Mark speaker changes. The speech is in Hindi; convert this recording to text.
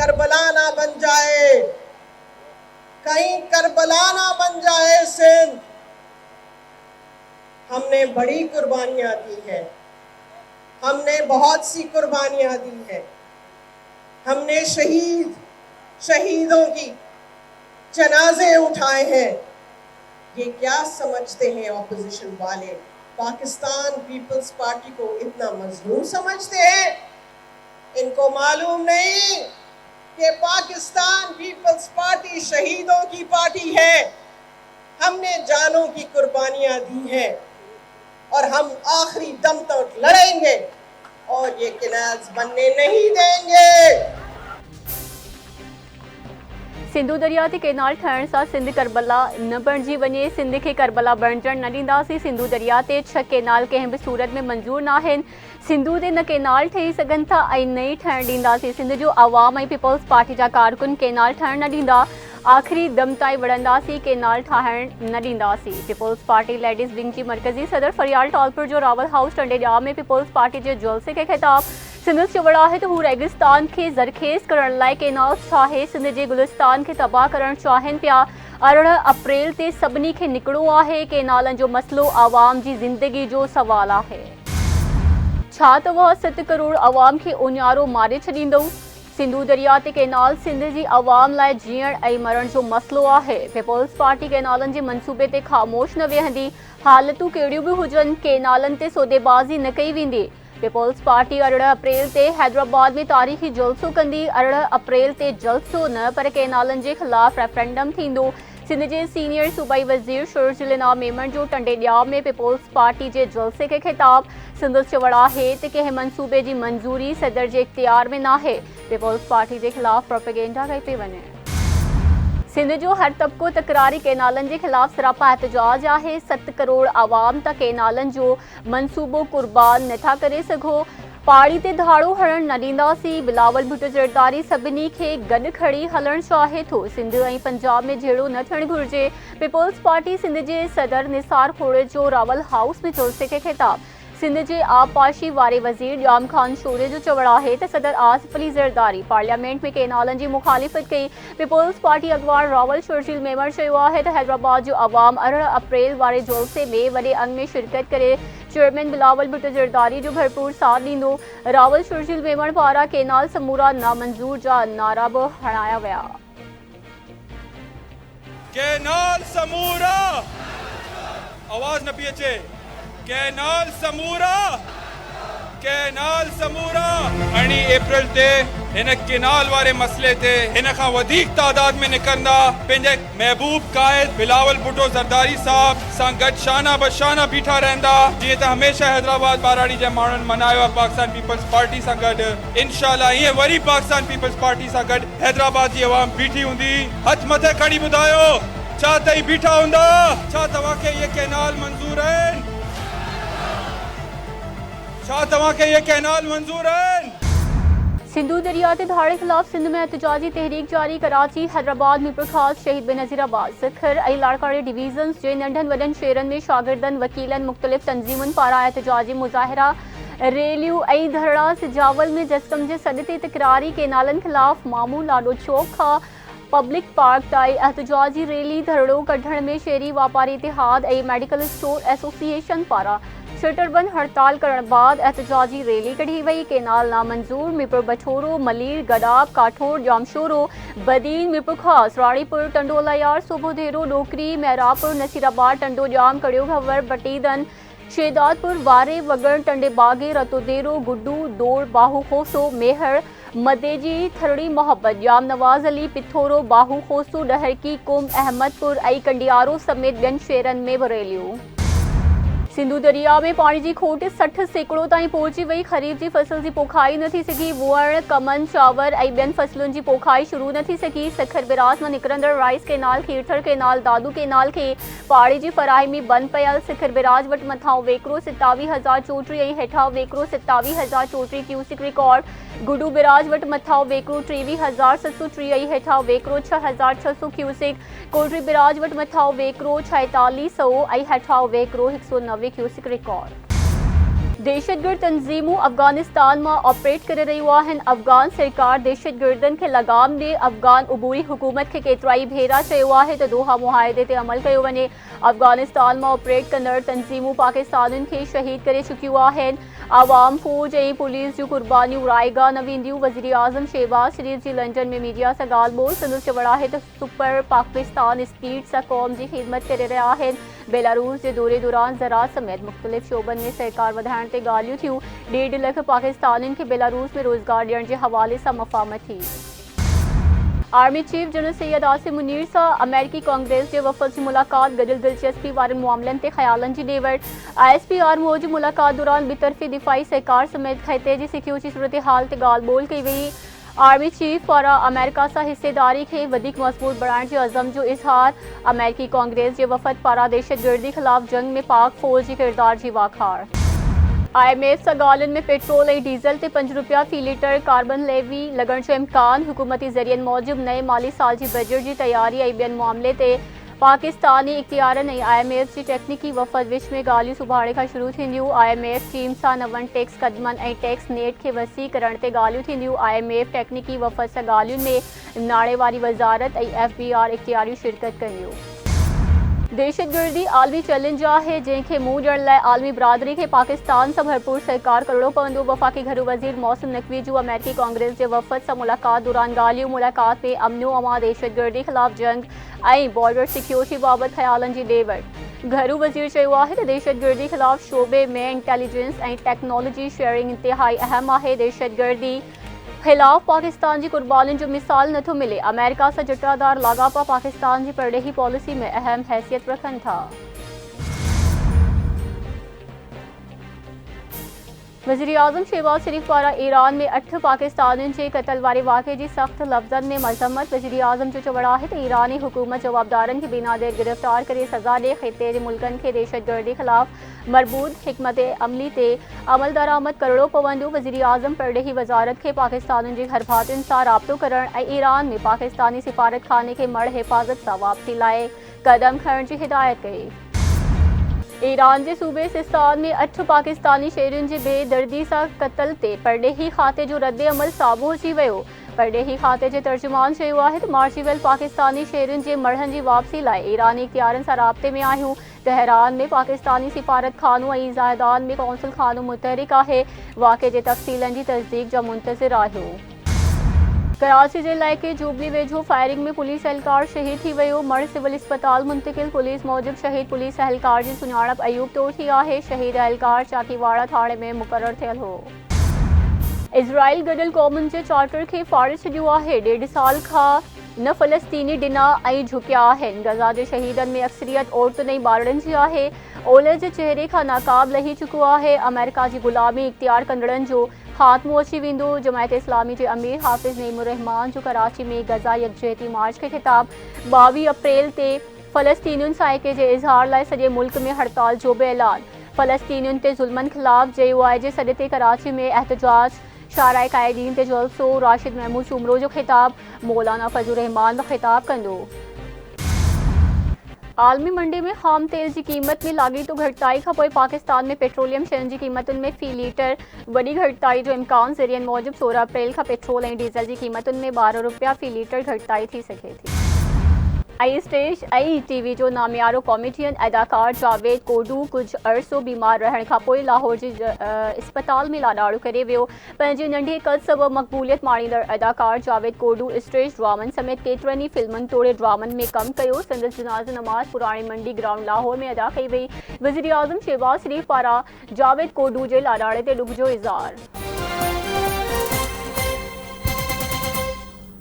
Speaker 1: करबला ना बन जाए, कहीं करबला ना बन जाए सिंध। हमने बड़ी कुर्बानियां दी है, हमने बहुत सी कुर्बानियां दी है, हमने शहीदों की जनाजे उठाए हैं। ये क्या समझते हैं ऑपोजिशन वाले, पाकिस्तान पीपल्स पार्टी को इतना मजलूम समझते हैं? इनको मालूम नहीं कि पाकिस्तान पीपल्स पार्टी शहीदों की पार्टी है। हमने जानों की कुर्बानियां दी हैं और हम आखिरी दम तक लड़ेंगे और ये किनाज बनने नहीं देंगे।
Speaker 2: सिंधु दरिया ते केनाल ठहण सां सिंध करबला न बणिजी वञे, सिंध खे करबला बणजण न ॾींदासीं। सिंधु दरिया ते 6 केनाल कंहिं बि सूरत में मंज़ूर न आहिनि। सिंधु ते न केनाल ठही सघनि था ऐं न ई ठहण ॾींदासीं। सिंध जो आवाम ऐं पीपल्स पार्टी जा कारकुन केनाल ठहण न ॾींदा, आख़िरी दम ताईं विढ़ंदासीं, केनाल ठाहिण न ॾींदासीं। पीपल्स पार्टी लेडीज़ विंग जी मरकज़ी सदर फरियाल टॉलपुर जो रावल हाउस टंडेजा में पीपल्स पार्टी जे जलसे खे ख़िताब। सिंध चवण आहे त हू रेगिस्तान खे ज़रखेज़ करण लाइ केनाल्स ठाहे सिंध जे गुलिस्तान खे तबाह करणु चाहिनि पिया। 18 अप्रैल ते सभिनी खे निकिरणो आहे। केनालनि जो मसइलो आवाम जी ज़िंदगी जो सवाल आहे। छा तव्हां 7 करोड़ आवाम खे उन्यारो मारे छॾींदो? सिंधु दरिया ते केनाल सिंध जी आवाम लाइ जीअण ऐं मरण जो मसइलो आहे। पीपल्स पार्टी केनालनि जे मंसूबे ते ख़ामोश न वेहंदी। हालतूं कहिड़ियूं बि हुजनि, केनालनि ते सौदेबाज़ी न कई वेंदी। पीपल्स पार्टी 18 अप्रैल ते हैदराबाद में तारीख़ी जलसो कंदी। 18 अप्रैल ते जलसो न पर केनालनि जे ख़िलाफ़ रेफरेंडम थींदो। सिंध जे सीनियर सूबाई वज़ीर शर्जील इनाम मेमन जो टंडेजा में पीपल्स पार्टी जे जलसे खे ख़िताब। सिंध चवण आहे त कंहिं मंसूबे जी मंज़ूरी सदर जे इख्तियार में नाहे। पीपल्स पार्टी जे ख़िलाफ़ प्रोपेगेंडा कई पई वञे। सिंध जो हर तबिको तकरारी केनालनि जे ख़िलाफ़ सरापा एहतजाज आहे। 7 करोड़ आवाम त केनालनि जो मंसूबो कुर्बान नथा करे सघो। पाड़ी ते धाड़ो हणण न ॾींदासीं। बिलावल भुट्टो ज़रदारी सभिनी खे गॾु खणी हलणु चाहे थो। सिंध ऐं पंजाब में जहिड़ो न थियणु घुरिजे। पीपल्स पार्टी सिंध जे सदर निसार खोड़े जो रावल हाउस में जलसे खे ख़िताब। सिंध जे आबपाशी वारे वज़ीर ॼाम खान शोरे जो चवण आहे त सदर आसिफ अली ज़रदारी पार्लियामेंट में केनालनि जी मुखालिफ़त कई। पीपल्स पार्टी अॻवान रावल शर्जील मेमन चयो आहे त हैदराबाद जो आवाम 18 अप्रैल वारे जलसे में वॾे अंग में शिरकत करे चेयरमैन बिलावल भुट्टो ज़रदारी जो भरपूर साथ ॾींदो। रावल शर्जील मेमन पारां केनाल समूरा नामंज़ूर जा नारा बि हणाया विया।
Speaker 3: केनाल समूरा आवाज़ न पई अचे। Canal समूरा, canal समूरा। 18 अप्रैल ते हिन केनाल वारे मसइले ते हिन खां वधीक तादाद में निकरंदा पंहिंजे महबूब कायद बिलावल भुट्टो ज़रदारी साहब सां गॾु शाना बशाना बीठा रहंदा, जीअं त हमेशह हैदराबाद बाराड़ी जे माण्हुनि मनायो आहे पाकिस्तान पीपल्स पार्टी सां गॾु। इंशाल्लाह ईअं वरी पाकिस्तान पीपल्स पार्टी सां गॾु हैदराबाद जी आवाम बीठी हूंदी। हथ मथे खणी ॿुधायो, छा तई बीठा हूंदा? छा तव्हांखे इहे केनाल मंज़ूर आहिनि? छा तव्हांखे इहे केनाल मंज़ूर आहिनि?
Speaker 2: सिंधु दरिया ते धाड़े ख़िलाफ़ सिंध में एहतजाजी तहरीक जारी। कराची, हैदराबाद, मीरपुर ख़ास, शहीद बेनज़ीराबाद, सिखर ऐं लाड़काणे डिवीज़न्स जे नंढनि वॾनि शहरनि में शागिर्दनि, वकीलनि, मुख़्तलिफ़ तंज़ीमुनि पारां एहतजाजी मुज़ाहिरा, रैलियूं ऐं धरड़ा। सिजावल में जस्कम जे सॾ ते तकरारी। केनालनि ख़िलाफ़ मामू लाडो चौक खां पब्लिक पार्क ताईं एहतजाजी रैली। धरड़ो कढण में शहरी वापारी इतिहाद ऐं मेडिकल स्टोर एसोसिएशन पारां शटरबंद हड़ताल करण बाद एहतजाजी रैली कढी वई। केनाल नामंजूर। मीरपुर बछोरो, मलीर, गडाब, काठोर, जामशोरो, बदीन, मीरपुर खास, राणीपुर, टंडोलायार, सोभोदेरो, डोकरी, महरापुर, नसीराबाद, टंडो जाम, कड़ियो घवर, बटीदन, शेदादपुर, वारे, वगड़, टंडे बागे, रतोदेरो, गुड्डू, दौड़, बाहू खोसो, मेहर, मदेजी, थरड़ी मोहब्बत, जाम नवाज अली, पिथोरो, बाहू खोसो, डहरकी, कुम, अहमदपुर ऐं कंडियारो समेत ॿियनि शहरनि में रैलियूं। सिंधु दरिया में पाणी जी खोट 60 सैकड़ो ताईं पहुची वई। ख़रीफ जी फसल जी पोखाई न थी सघी। वुअण, कमन, चांवर ऐं ॿियनि फसलुनि जी पोखाई शुरू न थी सघी। सखर बिरास मां निकिरंदड़ राइस केनाल, खीरथड़ केनाल, दादू केनाल खे पाणी जी फराहमी बंदि पयल। सखर बिराज वटि मथां वेकिरो 27,034 ऐं हेठां वेकिरो 27,034 क्यूसिक रिकॉर्ड। गुडू बिराज वटि मथां वेकिरो 23,703 ऐं हेठां वेकिरो 6,600 क्यूसिक। कोटरी बिराज वटि मथां वेकिरो 4600 ऐं हेठां वेकिरो 190 क्यूसिक रिकॉर्ड। दहशतगर्द तंजीमों अफगानिस्तान में ऑपरेट कर रही आहिनि। अफगान सरकार दहशतगर्दन के लगाम ॾे अफगान उबूरी हुकूमत के केतिराई भेरा चयो आहे त दोहा मुआहदे ते अमल कयो वञे। अफगानिस्तान में ऑपरेट कंदड़ तंजीमूं पाकिस्तानियुनि खे शहीद करे चुकियूं आहिनि। आवाम फौज ऐं पुलिस जूं कुर्बानियूं रायगा न वेंदियूं। वज़ीर आज़म शहबाज शरीफ जी लंडन में मीडिया सां ॻाल्हि ॿोल संदसि चवण आहे त सुपर पाकिस्तान स्पीड सां क़ौम जी ख़िदमत करे रहिया आहिनि। बेलारूस जे दौरे दौरान ज़राअत समेत मुख़्तलिफ़ शोबनि में सरकार वधाइण ते ॻाल्हियूं थियूं। 1.5 लख पाकिस्तानियुनि खे बेलारूस में रोज़गार ॾियण जे हवाले सां मफ़ाहमत थी। Army chief general Syed Asim Munir सां अमेरिकी कांग्रेस जे वफ़द जी मुलाक़ात गॾियल दिलचस्पी वारनि मामलनि ते ख़्यालनि जी ॾे वठि। ISPR मौजूदु मुलाक़ात दौरान बितरफ़ी दिफ़ाई सहकार समेत ख़िते जी सिक्योरिटी सूरत हाल ते ॻाल्हि ॿोल कई वई। आर्मी चीफ पारां अमेरिका सां हिस्सेदारी खे वधीक मज़बूत बणाइण जे अज़म जो इज़हार। अमेरिकी कांग्रेस जे वफ़द पारां दहशतगर्दी ख़िलाफ़ जंग में पाक फ़ौज जी किरदार जी वाखार। IMF सां ॻाल्हियुनि में पेट्रोल ऐं डीज़ल ते ₹5 फ़ी लीटर कार्बन लेवी लॻण जो इम्कान। हुकूमती ज़रियनि मूजिबि नए माली साल जी बजट जी तयारी ऐं ॿियनि मामले ते पाकिस्तानी इख्तियारनि ऐं IMF जी टेक्निकी वफ़द विच में ॻाल्हियूं सुभाणे खां शुरू थींदियूं। IMF टीम सां नवनि टैक्स क़दमनि ऐं टैक्स नेट खे वसी करण ते ॻाल्हियूं थींदियूं। IMF टेक्निकी वफ़द सां ॻाल्हियुनि में नाणे वारी वज़ारत ऐं FBR इख्तियारियूं शिरकत कंदियूं। दहशतगर्दी आलमी चैलेंज आहे जंहिंखे मुंहुं ॾियण लाइ आलमी बिरादरी खे पाकिस्तान सां भरपूर सहकार करणो पवंदो। वफ़ाक़ी घरू वज़ीर मौसम नक़वी जूं अमेरिकी कांग्रेस जे वफ़द सां मुलाक़ात दौरान ॻाल्हियूं। मुलाक़ात में अमनो अमा, दहशतगर्दी ख़िलाफ़ जंग ऐं बॉर्डर सिक्योरिटी बाबति ख़्यालनि जी ॾे वठि। घरू वज़ीर चयो आहे त दहशतगर्दी ख़िलाफ़ शोबे में इंटेलिजेंस ऐं टेक्नोलॉजी शेयरिंग इंतिहाई अहम आहे। दहशतगर्दी ख़िलाफ़ पाकिस्तान जी कुर्बानियुनि जो मिसाल नथो मिले। अमेरिका सां जटादार लाॻापा पाकिस्तान जी परॾेही पॉलिसी में अहम हैसियत रखनि था। वज़ीर आज़म शहबाज शरीफ पारां ईरान में 8 पाकिस्तानियुनि जे क़त्ल वारे वाक़े जी सख़्त लफ़्ज़नि में मज़म्मत। वज़ीर आज़म जो चवणु आहे त ईरानी हुकूमत जवाबदारनि खे बिना देर गिरफ़्तार करे सज़ा ॾे। ख़िते जे मुल्कनि खे दहशतगर्दी ख़िलाफ़ मरबूत हिकमत अमली ते अमल दरामद करणो पवंदो। वज़ीर आज़म परॾेही वज़ारत खे पाकिस्तानियुनि जे घर भातियुनि सां राब्तो करण ऐं ईरान में पाकिस्तानी सिफ़ारतखाने खे मड़ हिफ़ाज़त सां वापसी लाइ क़दम खणण जी हिदायत कई। ईरान जे सूबे सिस्तान में 8 पाकिस्तानी शहरियुनि जे बेदर्दी सां क़त्ल ते परॾेही खाते जो रद्द अमल साम्हूं अची वियो। परॾेही खाते जे तर्जुमान चयो आहे त मार्ची वियल पाकिस्तानी शहरियुनि जे मढ़नि जी वापसी लाइ ईरानी इख्तियारनि सां राब्ते में आहियूं। तेहरान में पाकिस्तानी सिफ़ारत खानो ऐं ज़ायदान में कौंसल खानो मुतहरिक आहे। वाक़े जे तफ़सीलनि जी तस्दीक जा मुंतज़िर आहियो। कराची जे इलाइक़े जूबली वेझो फायरिंग में पुलिस एहलकार शहीद थी वियो। मर्द सिविल अस्पताल मुंतकिल। पुलिस मूजिबि शहीद पुलिस एहलकार जी सुञाणप अयूब तौर थी आहे। शहीद एहलकार चाकीवाड़ा थाणे में मुक़ररु थियल हो। इज़राइल गॾियल क़ौमुनि जे चार्टर खे फाड़े छॾियो आहे। 1.5 साल खां न फ़लस्तीनी ॾिना ऐं झुकिया आहिनि। गज़ा जे शहीदनि में अक्सरियत औरतुनि ऐं ॿारनि जी आहे। ओलह जे चहिरे खां नाकाब लही चुको आहे। अमेरिका जी ग़ुलामी इख्तियार कंदड़नि जो ख़ात्मो अची वेंदो। जमायत इस्लामी जे अमीर हाफ़िज़ नईमुर रहमान जो कराची में गज़ा यकजहती मार्च खे ख़िताब। 22 अप्रैल ते फ़लस्तीनियुनि साइके जे इज़हार लाइ सॼे मुल्क में हड़ताल जो बि ऐलान। फ़लस्तीनियुनि ते ज़ुल्मनि ख़िलाफ़ JUI जे सॾ ते कराची में एहतजाज। शाराए क़ाइदीन ते जलसो। राशिद महमूद शुमरो जो ख़िताब। मौलाना फज़लुर रहमान बि ख़िताब कंदो। आलमी मंडी में ख़ाम तेल की क़ीमत में लाॻीतो घटिताई खां पोइ पाकिस्तान में पेट्रोलियम शयुनि जी क़ीमतुनि में फ़ी लीटर वॾी घटिताई जो इम्कान। ज़रियनि मूजिबि 16 अप्रैल खां पेट्रोल ऐं डीज़ल जी क़ीमतुनि में ₹12 फ़ी लीटर घटिताई थी सघे थी। स्टेज ऐं TV जो नामियारो कॉमेडियन अदाकार जावेद कोडू कुझु अरसो बीमार रहण खां पोइ लाहौर जे अस्पताल में लाॾाड़ो करे वियो। पंहिंजे नंढे क़द सबबि मक़बूलियत माणींदड़ अदाकार जावेद कोडू स्टेज ड्रामनि समेत केतिरनि ई फिल्मुनि तोड़े ड्रामनि में कमु कयो। संदसि जनाज़ा नमाज़ पुराणी मंडी ग्राउंड लाहौर में अदा कई वई। वज़ीर आज़म शहबाज शरीफ पारां जावेद कोडू जे लाॾाणे ते ॾुख जो इज़हार।